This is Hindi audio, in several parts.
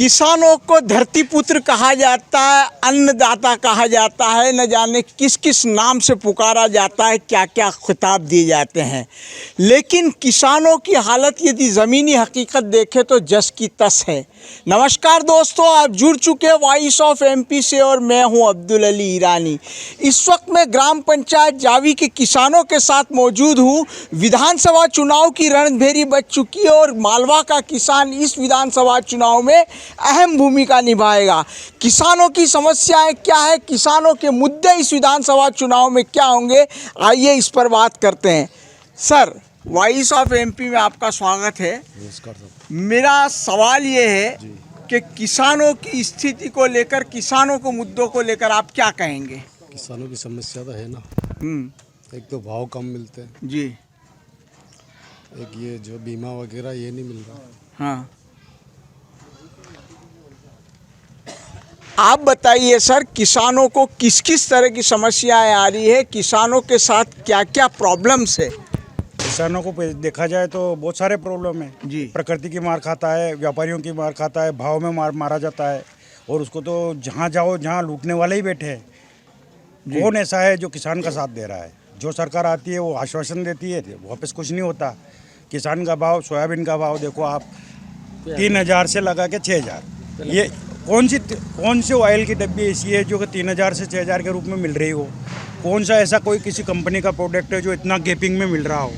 किसानों को धरती पुत्र कहा जाता है, अन्नदाता कहा जाता है, न जाने किस किस नाम से पुकारा जाता है, क्या क्या खिताब दिए जाते हैं। लेकिन किसानों की हालत यदि ज़मीनी हकीकत देखें तो जस की तस है। नमस्कार दोस्तों, आप जुड़ चुके हैं वॉइस ऑफ एमपी से और मैं हूं अब्दुल अली ईरानी। इस वक्त मैं ग्राम पंचायत जावी के किसानों के साथ मौजूद हूं। विधानसभा चुनाव की रणभेरी बज चुकी है और मालवा का किसान इस विधानसभा चुनाव में अहम भूमिका निभाएगा। किसानों की समस्याएं क्या है, किसानों के मुद्दे इस विधानसभा चुनाव में क्या होंगे, आइए इस पर बात करते हैं। सर, वॉइस ऑफ एमपी में आपका स्वागत है। मेरा सवाल ये है कि किसानों की स्थिति को लेकर, किसानों को मुद्दों को लेकर आप क्या कहेंगे? किसानों की समस्या तो है ना। एक तो भाव कम मिलते हैं जी। एक ये जो बीमा वगैरह ये नहीं मिल रहा। हाँ, आप बताइए सर, किसानों को किस किस तरह की समस्याएं आ रही है, किसानों के साथ क्या क्या प्रॉब्लम्स है? किसानों को देखा जाए तो बहुत सारे प्रॉब्लम है जी। प्रकृति की मार खाता है, व्यापारियों की मार खाता है, भाव में मारा जाता है और उसको तो जहाँ जाओ जहाँ लूटने वाले ही बैठे हैं। कौन ऐसा है जो किसान का साथ दे रहा है? जो सरकार आती है वो आश्वासन देती है, वापस कुछ नहीं होता। किसान का भाव, सोयाबीन का भाव देखो आप, 3000 से लगा के 6000। ये कौन सी ऑयल की डब्बी ऐसी है जो कि 3000 से 6000 के रूप में मिल रही हो? कौन सा ऐसा कोई किसी कंपनी का प्रोडक्ट है जो इतना गैपिंग में मिल रहा हो?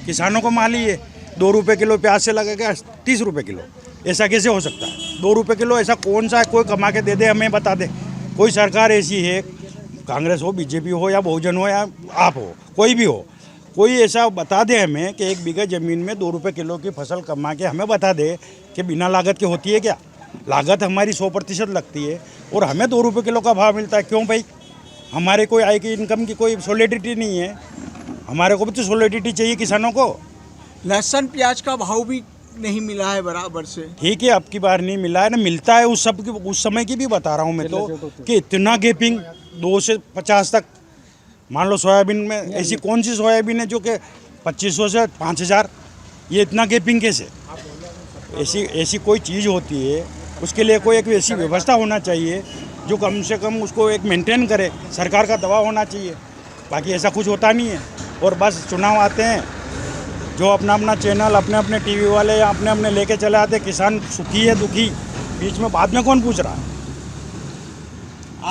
किसानों को माल ही है 2 रुपये किलो प्याज से लगेगा 30 रुपये किलो। ऐसा कैसे हो सकता है? 2 रुपये किलो ऐसा कौन सा है? कोई कमा के दे दे, हमें बता दे। कोई सरकार ऐसी है, कांग्रेस हो, बीजेपी हो या बहुजन हो या आप हो, कोई भी हो, कोई ऐसा बता दे हमें कि 1 बीघा ज़मीन में 2 रुपये किलो की फसल कमा के हमें बता दे कि बिना लागत की होती है क्या? लागत हमारी 100% लगती है और हमें 2 रुपये किलो का भाव मिलता है। क्यों भाई? हमारे कोई आय की इनकम की कोई सॉलिडिटी नहीं है। हमारे को भी तो सॉलिडिटी चाहिए किसानों को। लहसुन प्याज का भाव भी नहीं मिला है बराबर से। ठीक है, अब की बार नहीं मिला है ना, मिलता है उस समय की भी बता रहा हूँ मैं तो कि इतना गैपिंग 2 से 50 तक। मान लो सोयाबीन में ऐसी कौन सी सोयाबीन है जो कि 2500 से 5000? ये इतना गैपिंग कैसे? ऐसी कोई चीज़ होती है, उसके लिए कोई एक ऐसी व्यवस्था होना चाहिए जो कम से कम उसको एक मेंटेन करे। सरकार का दबाव होना चाहिए, बाकी ऐसा कुछ होता नहीं है। और बस चुनाव आते हैं, जो अपना अपना चैनल, अपने अपने टीवी वाले या अपने अपने लेके चले आते। किसान सुखी है दुखी, बीच में बाद में कौन पूछ रहा है?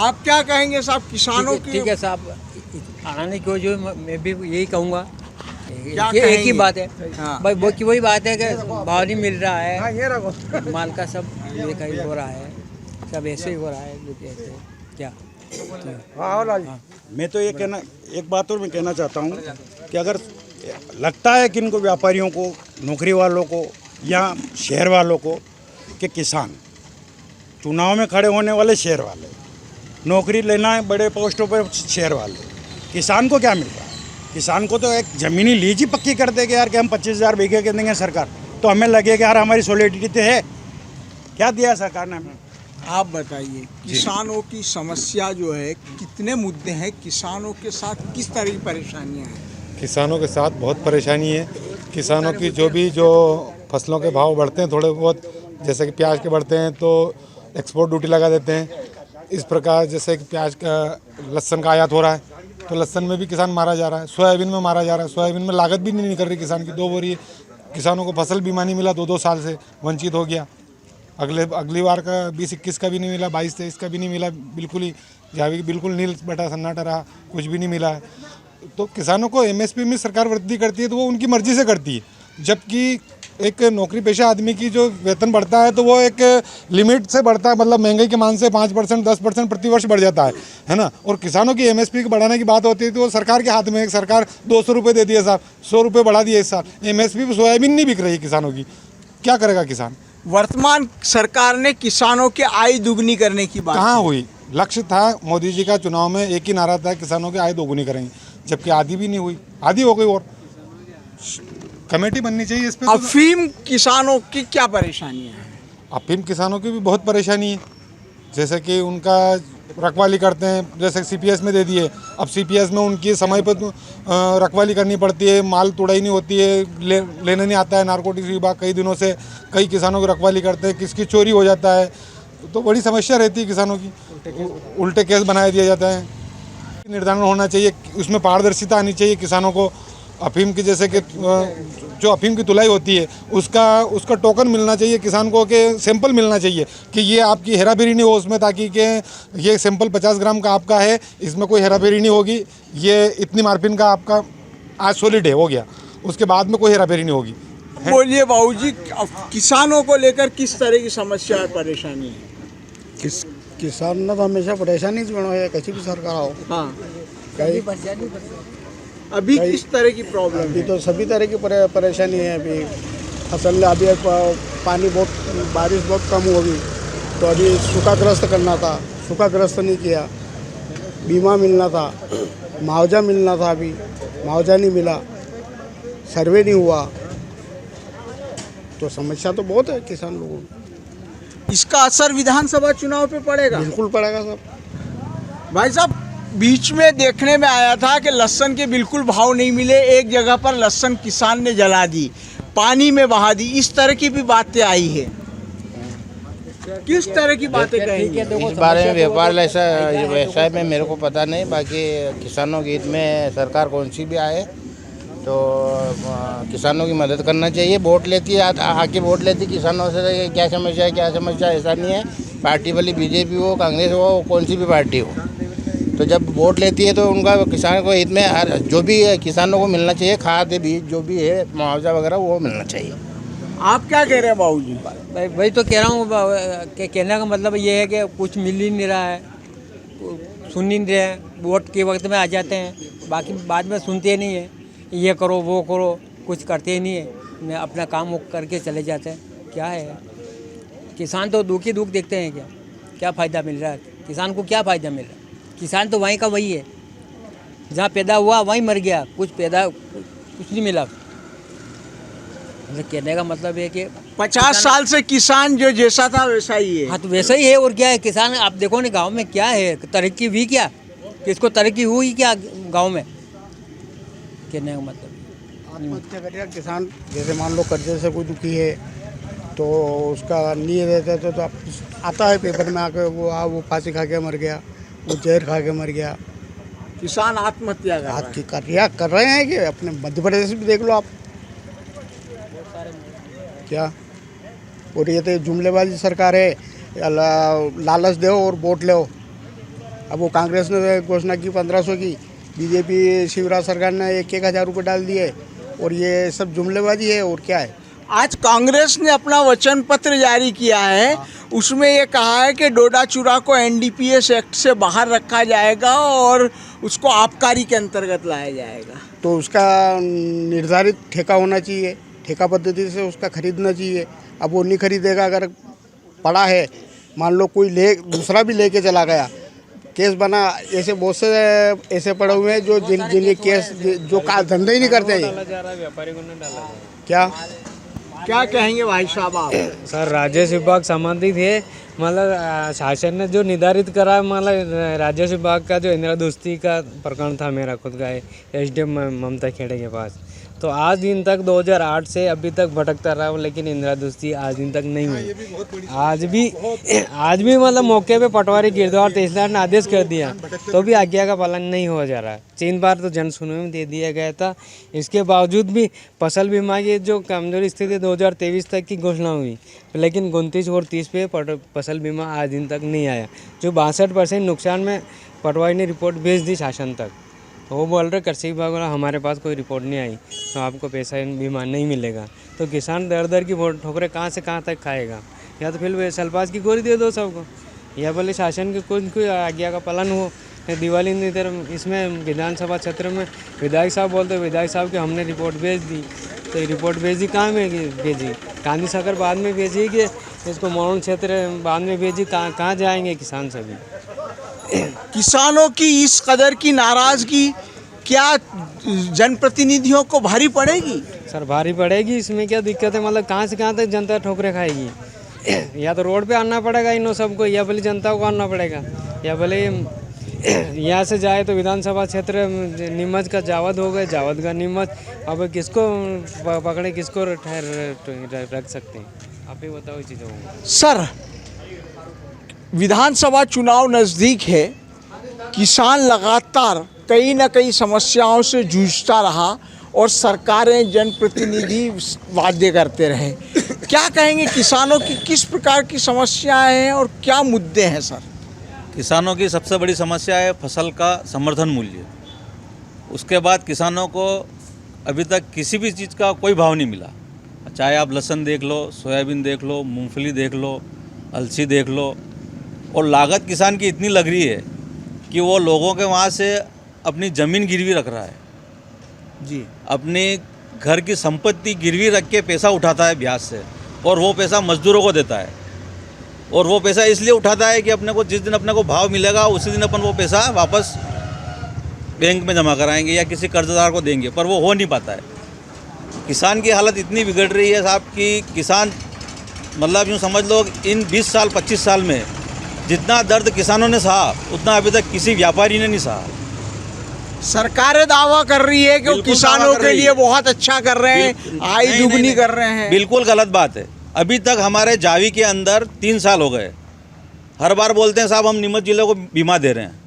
आप क्या कहेंगे साहब, किसानों की? ठीक है साहब, आने की जो मैं भी यही कहूँगा, क्या एक ही बात है। हाँ। भाई वही बात है कि भाव नहीं मिल रहा है, माल का सब ये ही हो रहा है, सब ऐसे ही हो रहा है। ऐसे क्या? मैं तो ये कहना, एक बात और मैं कहना चाहता हूँ कि अगर लगता है कि इनको व्यापारियों को, नौकरी वालों को या शहर वालों को कि किसान चुनाव में खड़े होने वाले शहर वाले, नौकरी लेना है बड़े पोस्टों पर शहर वाले, किसान को क्या मिल रहा है? किसान को तो एक ज़मीनी लीज ही पक्की कर देंगे यार कि हम 25,000 बीघे के देंगे सरकार, तो हमें लगेगा यार हमारी सॉलिडिटी तो है। क्या दिया सरकार ने हमें? आप बताइए, किसानों की समस्या जो है, कितने मुद्दे हैं, किसानों के साथ किस तरह की परेशानियां हैं? किसानों के साथ बहुत परेशानी है। किसानों की जो फसलों के भाव बढ़ते हैं थोड़े बहुत, जैसे कि प्याज के बढ़ते हैं तो एक्सपोर्ट ड्यूटी लगा देते हैं। इस प्रकार जैसे कि प्याज का, लहसुन का आयात हो रहा है तो लहसुन में भी किसान मारा जा रहा है, सोयाबीन में मारा जा रहा है। सोयाबीन में लागत भी नहीं निकल रही किसान की। 2 बोरी किसानों को फसल बीमा नहीं मिला, 2-2 साल से वंचित हो गया। अगली बार का 20-21 का भी नहीं मिला, 22-23 का भी नहीं मिला। बिल्कुल ही जावी बिल्कुल नील बटा सन्नाटा रहा, कुछ भी नहीं मिला है। तो किसानों को एमएसपी में सरकार वृद्धि करती है तो वो उनकी मर्जी से करती है, जबकि एक नौकरी पेशा आदमी की जो वेतन बढ़ता है तो वो एक लिमिट से बढ़ता है, मतलब महंगाई के मान से 5% 10% प्रति वर्ष बढ़ जाता है ना। और किसानों की एमएसपी को बढ़ाने की बात होती है तो वो सरकार के हाथ में है। सरकार 200 रुपये दे दिए साहब, 100 रुपये बढ़ा दिए इस साल। एमएसपी पर सोयाबीन नहीं बिक रही किसानों की, क्या करेगा किसान? वर्तमान सरकार ने किसानों की आय दुगनी करने की बात कहाँ हुई? लक्ष्य था मोदी जी का चुनाव में, एक ही नारा था किसानों की आय दोगुनी करेंगे, जबकि आधी भी नहीं हुई, आधी हो गई। और कमेटी बननी चाहिए इस पे। अफीम किसानों की क्या परेशानियां हैं? अफीम किसानों की भी बहुत परेशानी है। जैसे कि उनका रखवाली करते हैं, जैसे CPS में दे दिए। अब CPS में उनकी समय पर रखवाली करनी पड़ती है, माल तुड़ाई नहीं होती है, लेने नहीं आता है नारकोटिक्स विभाग। कई दिनों से कई किसानों की रखवाली करते हैं, किसकी चोरी हो जाता है, तो बड़ी समस्या रहती है किसानों की। उल्टे केस बना दिया जाता है। निर्धारण होना चाहिए, उसमें पारदर्शिता आनी चाहिए किसानों को। अफीम की जैसे कि जो अफीम की तुलाई होती है उसका टोकन मिलना चाहिए किसान को, कि सैंपल मिलना चाहिए कि ये आपकी हेराफेरी नहीं हो उसमें, ताकि कि ये सैंपल 50 ग्राम का आपका है, इसमें कोई हेराफेरी नहीं होगी, ये इतनी मार्फिन का आपका आज सॉलिड है, हो गया, उसके बाद में कोई हेराफेरी नहीं होगी। बोलिए बाबूजी, अब किसानों को लेकर किस तरह की समस्या और परेशानी है? किसान ने तो हमेशा परेशानी से बनो है, कैसी भी सरकार आओ। हाँ, कई अभी किस तरह की प्रॉब्लम अभी है? तो सभी तरह की परेशानी है। अभी फसल अभी पानी बहुत, बारिश बहुत कम होगी तो अभी सूखाग्रस्त करना था, सूखाग्रस्त नहीं किया। बीमा मिलना था, मुआवजा मिलना था, अभी मुआवजा नहीं मिला, सर्वे नहीं हुआ, तो समस्या तो बहुत है किसान लोगों को। इसका असर विधानसभा चुनाव पे पड़ेगा? बिल्कुल पड़ेगा सब। भाई साहब, बीच में देखने में आया था कि लहसुन के बिल्कुल भाव नहीं मिले, एक जगह पर लहसुन किसान ने जला दी, पानी में बहा दी, इस तरह की भी बातें आई है। किस तरह की बातें कहेंगे? इस बारे में व्यवसाय में मेरे को पता नहीं, बाकी किसानों के हित में सरकार कौन सी भी आए तो किसानों की मदद करना चाहिए। वोट लेती है, आके वोट लेती किसानों से, क्या समस्या है क्या समस्या, ऐसा नहीं है। पार्टी वाली BJP हो, कांग्रेस हो, कौन सी भी पार्टी हो, तो जब वोट लेती है तो उनका किसान को हित में जो भी किसानों को मिलना चाहिए, खाद बीज जो भी है, मुआवजा वगैरह वो मिलना चाहिए। आप क्या कह रहे हैं बाबूजी? वही तो कह रहा हूँ कि कहने का मतलब ये है कि कुछ मिल ही नहीं रहा है, सुन ही नहीं रहे हैं, वोट के वक्त में आ जाते हैं, बाकी बाद में सुनते नहीं है, ये करो वो करो, कुछ करते ही नहीं है, अपना काम वो करके चले जाते हैं। क्या है, किसान तो दुख ही दुख देखते हैं। क्या फ़ायदा मिल रहा है किसान को? क्या फ़ायदा मिल रहा है? किसान तो वहीं का वही है, जहाँ पैदा हुआ वहीं मर गया, कुछ नहीं मिला। मतलब कहने का मतलब है कि 50 साल से किसान जो जैसा था वैसा ही है। हाँ, तो वैसा ही है। और क्या है, किसान आप देखो ना गांव में क्या है, तरक्की हुई क्या, किसको तरक्की हुई क्या गांव में? कहने का मतलब आत्महत्या करेगा किसान। जैसे मान लो कर्जे से कोई दुखी है तो उसका नहीं रहता तो आता है पेपर में आके वो फांसी खा के मर गया, वो जहर खा के मर गया। किसान आत्महत्या कर रहा है। कर रहे हैं कि अपने मध्य प्रदेश भी देख लो आप, क्या। और ये तो जुमलेबाजी सरकार है, लालच दो और वोट लो। अब वो कांग्रेस ने घोषणा की 1500 की, BJP शिवराज सरकार ने 1,000 रुपये डाल दिए, और ये सब जुमलेबाजी है। और क्या है, आज कांग्रेस ने अपना वचन पत्र जारी किया है, उसमें ये कहा है कि डोडा चूरा को NDPS एक्ट से बाहर रखा जाएगा और उसको आबकारी के अंतर्गत लाया जाएगा। तो उसका निर्धारित ठेका होना चाहिए, ठेका पद्धति से उसका खरीदना चाहिए। अब वो नहीं खरीदेगा, अगर पड़ा है, मान लो कोई दूसरा भी लेके चला गया, केस बना, ऐसे बहुत से ऐसे पड़े हुए हैं जो जिनके केस जो धंधे ही नहीं करते हैं। क्या कहेंगे भाई साहब आप? सर, राजस्व विभाग संबंधित है, मतलब शासन ने जो निर्धारित करा, मतलब राजस्व विभाग का जो इंदिरा दोस्ती का प्रकरण था, मेरा खुद का है SDM ममता खेड़े के पास, तो आज दिन तक 2008 से अभी तक भटकता रहा हूँ, लेकिन इंदिरा दोस्ती आज दिन तक नहीं हुई। आज भी मतलब मौके पे पटवारी गिरदौर तहसीलदार ने आदेश कर दिया, तो भी आज्ञा का पालन नहीं हो जा रहा। 3 बार तो जन सुनवाई में दे दिया गया था, इसके बावजूद भी फसल बीमा की जो कमजोरी स्थिति 2023 तक की घोषणा हुई, लेकिन 29 और 30 पे फसल बीमा आज दिन तक नहीं आया। जो 62% नुकसान में पटवारी ने रिपोर्ट भेज दी शासन तक, वो बोल रहे कृषि विभाग वाला हमारे पास कोई रिपोर्ट नहीं आई, तो आपको पैसा बीमा नहीं मिलेगा। तो किसान दर की ठोकरें कहाँ से कहाँ तक खाएगा? या तो फिर सल्फास की गोली दे दो सबको, या बोले शासन के कोई आज्ञा का पालन हो। दिवाली की तरह इसमें विधानसभा क्षेत्र में विधायक साहब बोलते, विधायक साहब की हमने रिपोर्ट भेज दी, तो ये रिपोर्ट भेजी कहाँ में भेजी? गांधी सागर बाद में भेजी कि इसको मोरन क्षेत्र बाद में भेजी? कहाँ जाएंगे किसान सभी? किसानों की इस कदर की नाराजगी क्या जनप्रतिनिधियों को भारी पड़ेगी? सर, भारी पड़ेगी। इसमें क्या दिक्कत है, मतलब कहाँ से कहाँ तक जनता ठोकरें खाएगी? या तो रोड पे आना पड़ेगा इन्हों सबको, या भले जनता को आना पड़ेगा, या भले यहाँ से जाए तो विधानसभा क्षेत्र नीमच का जावद हो गए, जावद का नीमच, अब किसको पकड़े, किसको रख सकते हैं? आप ही बताओ इस चीज़ों को। सर, विधानसभा चुनाव नज़दीक है, किसान लगातार कई न कई समस्याओं से जूझता रहा और सरकारें, जनप्रतिनिधि वादे करते रहे। क्या कहेंगे, किसानों की किस प्रकार की समस्याएं हैं और क्या मुद्दे हैं सर? किसानों की सबसे बड़ी समस्या है फसल का समर्थन मूल्य। उसके बाद किसानों को अभी तक किसी भी चीज़ का कोई भाव नहीं मिला। चाहे आप लहसुन देख लो, सोयाबीन देख लो, मूंगफली देख लो, अलसी देख लो, और लागत किसान की इतनी लग रही है कि वो लोगों के वहाँ से अपनी ज़मीन गिरवी रख रहा है जी, अपने घर की संपत्ति गिरवी रख के पैसा उठाता है ब्याज से, और वो पैसा मजदूरों को देता है। और वो पैसा इसलिए उठाता है कि अपने को जिस दिन अपने को भाव मिलेगा उसी दिन अपन वो पैसा वापस बैंक में जमा कराएंगे या किसी कर्जदार को देंगे, पर वो हो नहीं पाता है। किसान की हालत इतनी बिगड़ रही है साहब कि किसान, मतलब यूँ समझ लो, इन 20 साल 25 साल में जितना दर्द किसानों ने सहा उतना अभी तक किसी व्यापारी ने नहीं सहा। सरकारें दावा कर रही है कि वो बिल्कुल किसानों दावा कर के रही लिए है। बहुत अच्छा कर रहे हैं, आय नहीं, दुगनी नहीं, कर रहे हैं। बिल्कुल गलत बात है। अभी तक हमारे जावी के अंदर 3 साल हो गए, हर बार बोलते हैं साहब हम नीमच जिले को बीमा दे रहे हैं,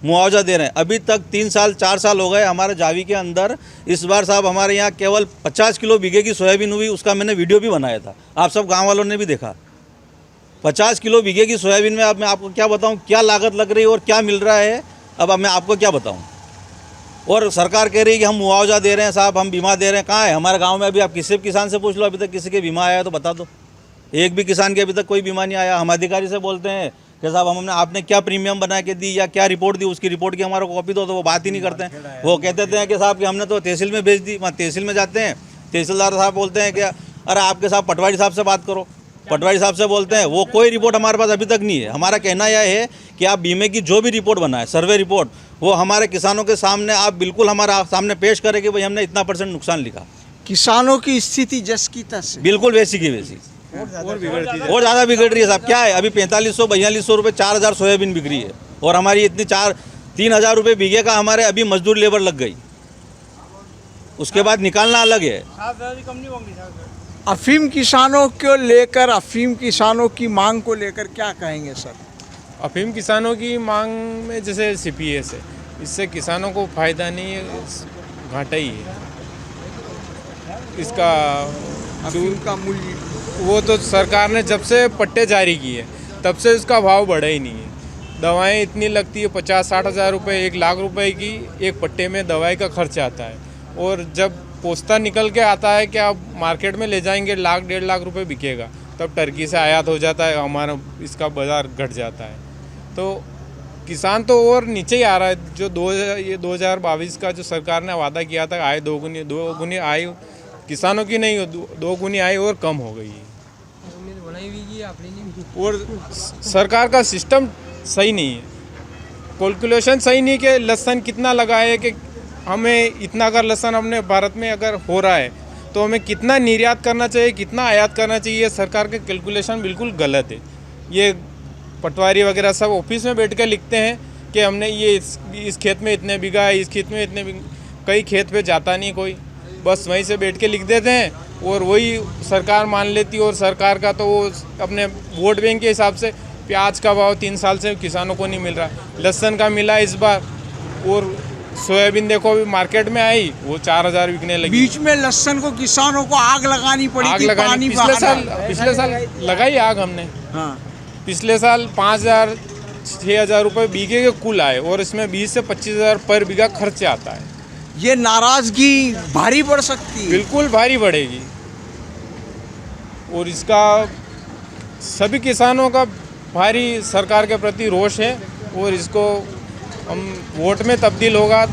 मुआवजा दे रहे हैं। अभी तक 3 साल 4 साल हो गए हमारे जावी के अंदर। इस बार साहब हमारे यहाँ केवल 50 किलो बीघे की सोयाबीन हुई, उसका मैंने वीडियो भी बनाया था, आप सब गाँव वालों ने भी देखा। 50 किलो बीघे की सोयाबीन में अब मैं आपको क्या बताऊँ क्या लागत लग रही है और क्या मिल रहा है, अब मैं आपको क्या बताऊँ। और सरकार कह रही है कि हम मुआवजा दे रहे हैं साहब, हम बीमा दे रहे हैं। कहाँ है हमारे गांव में? अभी आप किसी भी किसान से पूछ लो, अभी तक किसी के बीमा आया है तो बता दो। एक भी किसान के अभी तक कोई बीमा नहीं आया। हम अधिकारी से बोलते हैं कि साहब हमने आपने क्या प्रीमियम बना के दी या क्या रिपोर्ट दी, उसकी रिपोर्ट की हमारे को कॉपी दो, तो वो बात ही नहीं करते हैं। वो कहते हैं कि साहब कि हमने तो तहसील में भेज दी। वहाँ तहसील में जाते हैं, तहसीलदार साहब बोलते हैं कि अरे आपके साहब पटवारी साहब से बात करो। पटवारी साहब से बोलते हैं, वो कोई रिपोर्ट हमारे पास अभी तक नहीं है। हमारा कहना यह है कि आप बीमे की जो भी रिपोर्ट बनाए, सर्वे रिपोर्ट, वो हमारे किसानों के सामने आप बिल्कुल हमारा सामने पेश करें कि भाई हमने इतना % नुकसान लिखा। किसानों की स्थिति जस की तस है। बिल्कुल वैसी की वैसी, और ज़्यादा बिगड़ रही है साहब। क्या है, अभी 4500-4200 रुपये 4000 सोयाबीन बिक रही है, और हमारी इतनी 3,000 रुपये बीघे का हमारे अभी मजदूर लेबर लग गई, उसके बाद निकालना अलग है। अफीम किसानों को लेकर, अफीम किसानों की मांग को लेकर क्या कहेंगे सर? अफीम किसानों की मांग में जैसे CPS है, इससे किसानों को फ़ायदा नहीं है, घाटा ही है इसका। अफीम का मूल्य वो तो सरकार ने जब से पट्टे जारी किए तब से उसका भाव बढ़ा ही नहीं है। दवाएं इतनी लगती है 50-60 हज़ार रुपये, 1 लाख रुपए की एक पट्टे में दवाई का खर्च आता है, और जब पोस्ता निकल के आता है कि आप मार्केट में ले जाएंगे 1-1.5 लाख रुपए बिकेगा, तब टर्की से आयात हो जाता है, हमारा इसका बाज़ार घट जाता है। तो किसान तो और नीचे ही आ रहा है। जो 2022 का जो सरकार ने वादा किया था आय दोगुनी आय किसानों की नहीं, 2 गुनी आय और कम हो गई है। और सरकार का सिस्टम सही नहीं है, कैलकुलेशन सही नहीं कि लहसुन कितना लगा है, कि हमें इतना अगर लहसुन अपने भारत में अगर हो रहा है तो हमें कितना निर्यात करना चाहिए, कितना आयात करना चाहिए। सरकार के कैलकुलेशन बिल्कुल गलत है। ये पटवारी वगैरह सब ऑफिस में बैठ के लिखते हैं कि हमने ये इस खेत में इतने बीघा है, इस खेत में इतने कई खेत पे जाता नहीं कोई, बस वहीं से बैठ के लिख देते हैं और वही सरकार मान लेती है। और सरकार का तो वो अपने वोट बैंक के हिसाब से प्याज का भाव 3 साल से किसानों को नहीं मिल रहा, लहसुन का मिला इस बार, और सोयाबीन देखो अभी मार्केट में आई वो 4000 बिकने लगी। बीच में लहसुन को किसानों को आग लगानी पड़ी आग थी, लगानी पानी पिछले साल लगाई आग हमने। हाँ, पिछले साल 5,000-6,000 रुपये बीघे के कुल आए, और इसमें 20 से 25,000 पर बीघा खर्च आता है। ये नाराजगी भारी पड़ सकती है। बिल्कुल भारी बढ़ेगी, और इसका सभी किसानों का भारी सरकार के प्रति रोष है, और इसको हम वोट में तब्दील होगा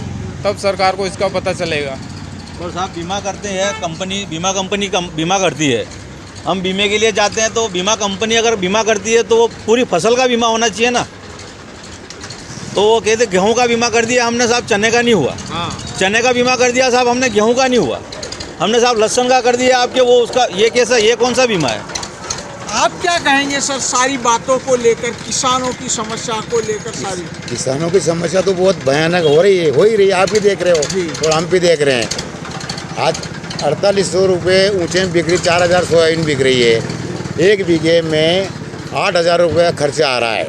तब सरकार को इसका पता चलेगा। और साहब बीमा करते हैं, बीमा कंपनी बीमा करती है, हम बीमे के लिए जाते हैं तो बीमा कंपनी अगर बीमा करती है तो वो पूरी फसल का बीमा होना चाहिए ना। तो वो कहते गेहूं का बीमा कर दिया हमने साहब, चने का नहीं हुआ। चने का बीमा कर दिया साहब हमने, गेहूं का नहीं हुआ। हमने साहब लहसुन का कर दिया आपके, वो उसका ये कैसा, ये कौन सा बीमा है? आप क्या कहेंगे सर सारी बातों को लेकर, किसानों की समस्या को लेकर सारी? किसानों की समस्या तो बहुत भयानक हो रही है, आप भी देख रहे जी। हो और हम भी देख रहे हैं। आज 4800 रुपये ऊँचे में बिक रही, 4000 सोयाबीन बिक रही है। एक बीघे में 8000 रुपये का खर्चा आ रहा है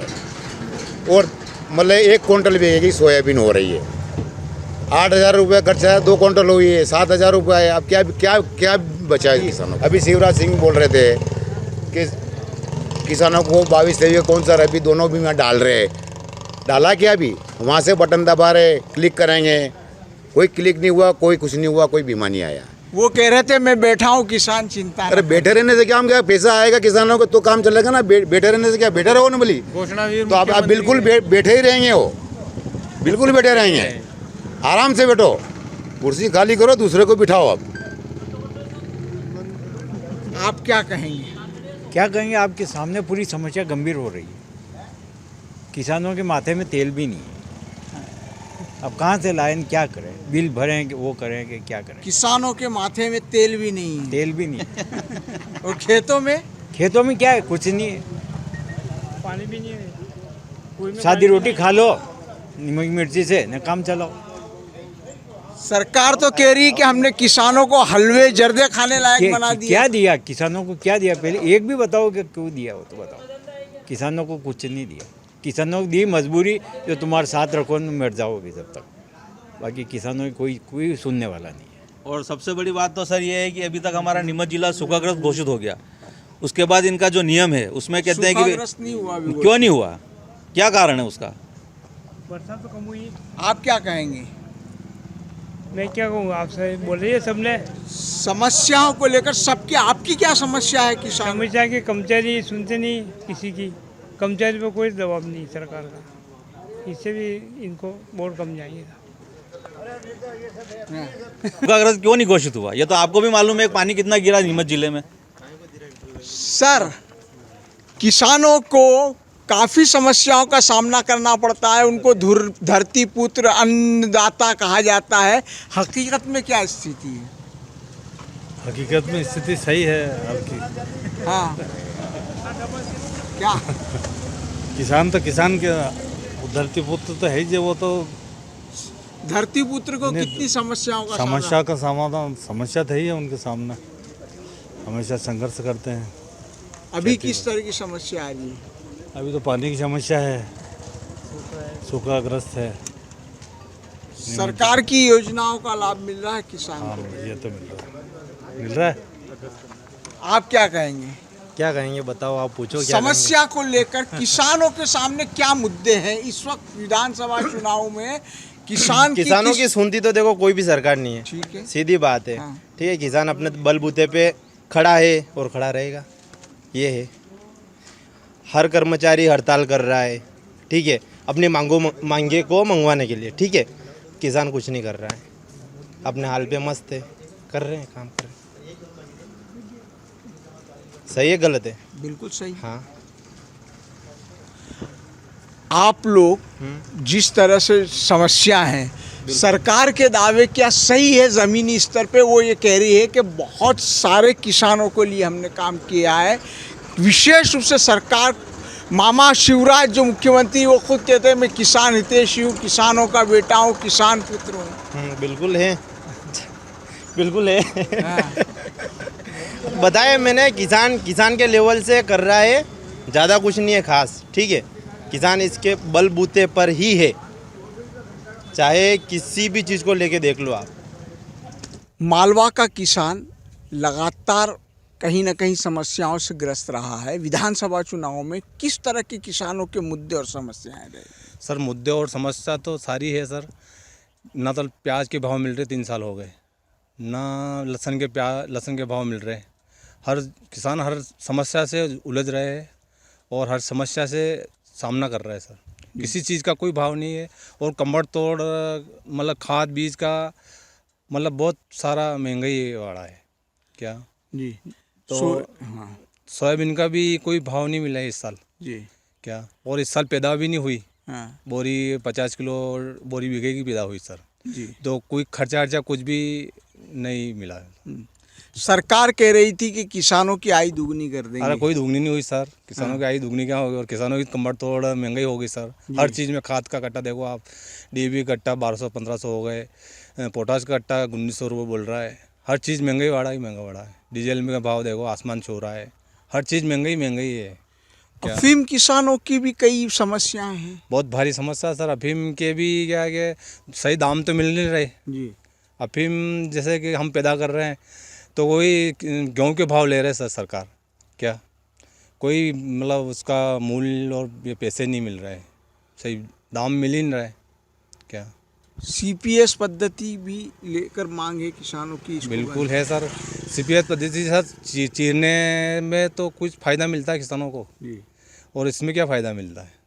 और मतलब 1 क्विंटल बिकेगी सोयाबीन हो रही है। 8000 रुपये खर्चा है, 2 क्विंटल हुई है, 7000 रुपये है। अब क्या क्या क्या बचा है किसानों? अभी शिवराज सिंह बोल रहे थे कि किसानों को 22-23 कौन सा रबी दोनों भी में डाल रहे हैं। डाला क्या? अभी वहाँ से बटन दबा रहे, क्लिक करेंगे, कोई क्लिक नहीं हुआ, कोई कुछ नहीं हुआ, कोई बीमा नहीं आया। वो कह रहे थे मैं बैठा हूँ, किसान चिंता अरे बैठे रहने से क्या, हम क्या पैसा आएगा किसानों को तो काम चलेगा ना। बैठे रहने से क्या, बैठे रहो ना बोली घोषणावीर तो आप बिल्कुल बैठे ही रहेंगे, हो बिल्कुल बैठे रहेंगे। आराम से बैठो, कुर्सी खाली करो, दूसरे को बिठाओ। अब आप क्या कहेंगे? क्या कहेंगे, आपके सामने पूरी समस्या गंभीर हो रही है। किसानों के माथे में तेल भी नहीं है। अब कहाँ से लाएं, क्या करें? बिल भरें कि वो करें कि क्या करें? किसानों के माथे में तेल भी नहीं है। तेल भी नहीं है। और खेतों में क्या है? कुछ नहीं है, पानी भी नहीं है। सादी रोटी खा लो नमक मिर्ची से, न काम चलाओ। सरकार तो कह रही है कि हमने किसानों को हलवे जर्दे खाने लायक बना दिया। क्या दिया किसानों को? क्या दिया? पहले एक भी बताओ कि क्यों दिया हो तो बताओ। किसानों को कुछ नहीं दिया। किसानों को दी मजबूरी, जो तुम्हारे साथ रखो मर जाओगे जब तक। बाकी किसानों की कोई सुनने वाला नहीं है। और सबसे बड़ी बात तो सर ये है कि अभी तक हमारा नीमच जिला सूखाग्रस्त घोषित हो गया। उसके बाद इनका जो नियम है उसमें कहते हैं कि सूखाग्रस्त नहीं हुआ अभी क्यों नहीं हुआ, क्या कारण है उसका? बरसात तो कम हुई। आप क्या कहेंगे? मैं क्या कहूँ, आपसे बोल रही है सबने समस्याओं को लेकर सबकी, आपकी क्या समस्या है किसान? समस्या के कर्मचारी सुनते नहीं किसी की। कर्मचारी पर कोई दबाव नहीं सरकार का, इससे भी इनको वोट कम जाएगा। सूखाग्रस्त क्यों नहीं घोषित हुआ, ये तो आपको भी मालूम है पानी कितना गिरा नीमच जिले में। सर, किसानों को काफ़ी समस्याओं का सामना करना पड़ता है, उनको धरती पुत्र अन्नदाता कहा जाता है। हकीकत में क्या स्थिति है? हकीकत में स्थिति सही है आपकी। हाँ, क्या? किसान तो किसान के धरती पुत्र तो है ही, वो तो धरती पुत्र को कितनी समस्याओं का समस्या का समाधान, समस्या तो ही है उनके सामने, हमेशा संघर्ष करते हैं। अभी किस तरह की समस्या आ रही है? अभी तो पानी की समस्या है, सूखाग्रस्त है। सरकार की योजनाओं का लाभ मिल रहा है किसानों हाँ, को? ये तो मिल रहा है। आप क्या कहेंगे? क्या कहेंगे बताओ, आप पूछो। समस्या को लेकर किसानों के सामने क्या मुद्दे हैं इस वक्त विधानसभा चुनाव में? किसानों की सुनती तो देखो कोई भी सरकार नहीं है, ठीक है, सीधी बात है। हाँ। ठीक है, किसान अपने बलबूते पे खड़ा है और खड़ा रहेगा, ये है। हर कर्मचारी हड़ताल कर रहा है, ठीक है, अपनी मांगे को मंगवाने के लिए। ठीक है, किसान कुछ नहीं कर रहा है, अपने हाल पे मस्त है, कर रहे हैं, काम कर रहे हैं। सही है गलत है? बिल्कुल सही। हाँ। आप लोग जिस तरह से समस्या है, सरकार के दावे क्या सही है ज़मीनी स्तर पे? वो ये कह रही है कि बहुत सारे किसानों के लिए हमने काम किया है। विशेष रूप से सरकार, मामा शिवराज जो मुख्यमंत्री, वो खुद कहते हैं मैं किसान हितैषी हूँ, किसानों का बेटा हूँ, किसान पुत्र हूँ। बिल्कुल है, बिल्कुल है। हाँ। बताया मैंने, किसान के लेवल से कर रहा है, ज़्यादा कुछ नहीं है खास। ठीक है, किसान इसके बलबूते पर ही है, चाहे किसी भी चीज़ को लेके देख लो आप। मालवा का किसान लगातार कहीं ना कहीं समस्याओं से ग्रस्त रहा है। विधानसभा चुनाव में किस तरह के किसानों के मुद्दे और समस्याएं रहे? सर मुद्दे और समस्या तो सारी है सर। ना तो प्याज के भाव मिल रहे, 3 साल हो गए, ना लहसुन के भाव मिल रहे। हर किसान हर समस्या से उलझ रहे हैं और हर समस्या से सामना कर रहा है सर। किसी चीज़ का कोई भाव नहीं है और कमर तोड़, मतलब खाद बीज का, मतलब बहुत सारा महंगाई बढ़ा है क्या जी। तो हाँ सोयाबीन का भी कोई भाव नहीं मिला है इस साल जी। क्या, और इस साल पैदा भी नहीं हुई। हाँ बोरी 50 किलो बोरी बीघे की पैदा हुई सर जी। तो कोई खर्चा कुछ भी नहीं मिला। सरकार कह रही थी कि किसानों की आय दुगनी कर अरे देंगे। कोई दुगनी नहीं हुई सर, किसानों की आय दुगनी क्या होगी, और किसानों की कमर तोड़ महंगाई होगी सर। हर चीज़ में खाद का कट्टा देखो आप, डीएपी कट्टा 1200-1500 हो गए, पोटाश का कट्टा 1900 रुपये बोल रहा है। हर चीज़ महंगाई बढ़ा ही महंगा बढ़ा है। डीजल में भाव देखो आसमान छू रहा है, हर चीज़ महंगाई है। क्या अफीम किसानों की भी कई समस्याएं हैं बहुत भारी समस्या है सर। अफीम के भी क्या है कि सही दाम तो मिल नहीं रहे। जी। अफीम जैसे कि हम पैदा कर रहे हैं तो कोई गेहूं के भाव ले रहे हैं सर सरकार, क्या कोई मतलब उसका मूल्य और ये पैसे नहीं मिल रहे, सही दाम मिल ही नहीं रहे। क्या सीपीएस पद्धति भी लेकर मांग है किसानों की, इसको बिल्कुल है सर। सीपीएस पद्धति से सर चीरने में तो कुछ फ़ायदा मिलता है किसानों को, जी। और इसमें क्या फ़ायदा मिलता है?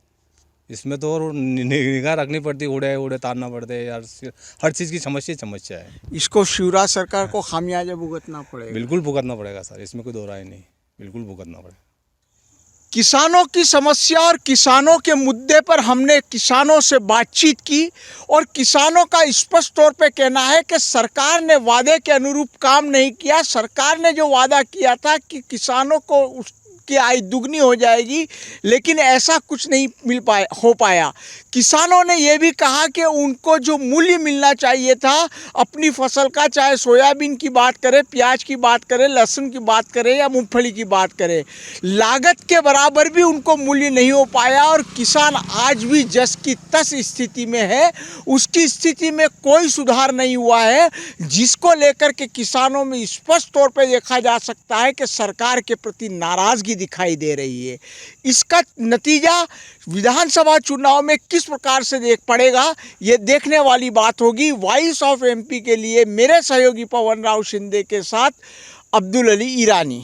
इसमें तो और निगाह रखनी पड़ती, उड़े तारना पड़ते हैं यार। हर चीज़ की समस्या है। इसको शिवराज सरकार को खामियाजा भुगतना पड़ेगा। बिल्कुल भुगतना पड़ेगा सर, इसमें कोई दो राय नहीं, बिल्कुल भुगतना पड़ेगा। किसानों की समस्या और किसानों के मुद्दे पर हमने किसानों से बातचीत की और किसानों का स्पष्ट तौर पे कहना है कि सरकार ने वादे के अनुरूप काम नहीं किया। सरकार ने जो वादा किया था कि किसानों को उसकी आय दुगनी हो जाएगी, लेकिन ऐसा कुछ नहीं हो पाया। किसानों ने ये भी कहा कि उनको जो मूल्य मिलना चाहिए था अपनी फसल का, चाहे सोयाबीन की बात करें, प्याज की बात करें, लहसुन की बात करें या मूंगफली की बात करें, लागत के बराबर भी उनको मूल्य नहीं हो पाया और किसान आज भी जस की तस स्थिति में है। उसकी स्थिति में कोई सुधार नहीं हुआ है, जिसको लेकर के किसानों में स्पष्ट तौर पर देखा जा सकता है कि सरकार के प्रति नाराज़गी दिखाई दे रही है। इसका नतीजा विधानसभा चुनाव में किस प्रकार से देख पड़ेगा, ये देखने वाली बात होगी। वॉइस ऑफ एमपी के लिए मेरे सहयोगी पवन राव शिंदे के साथ अब्दुल अली ईरानी।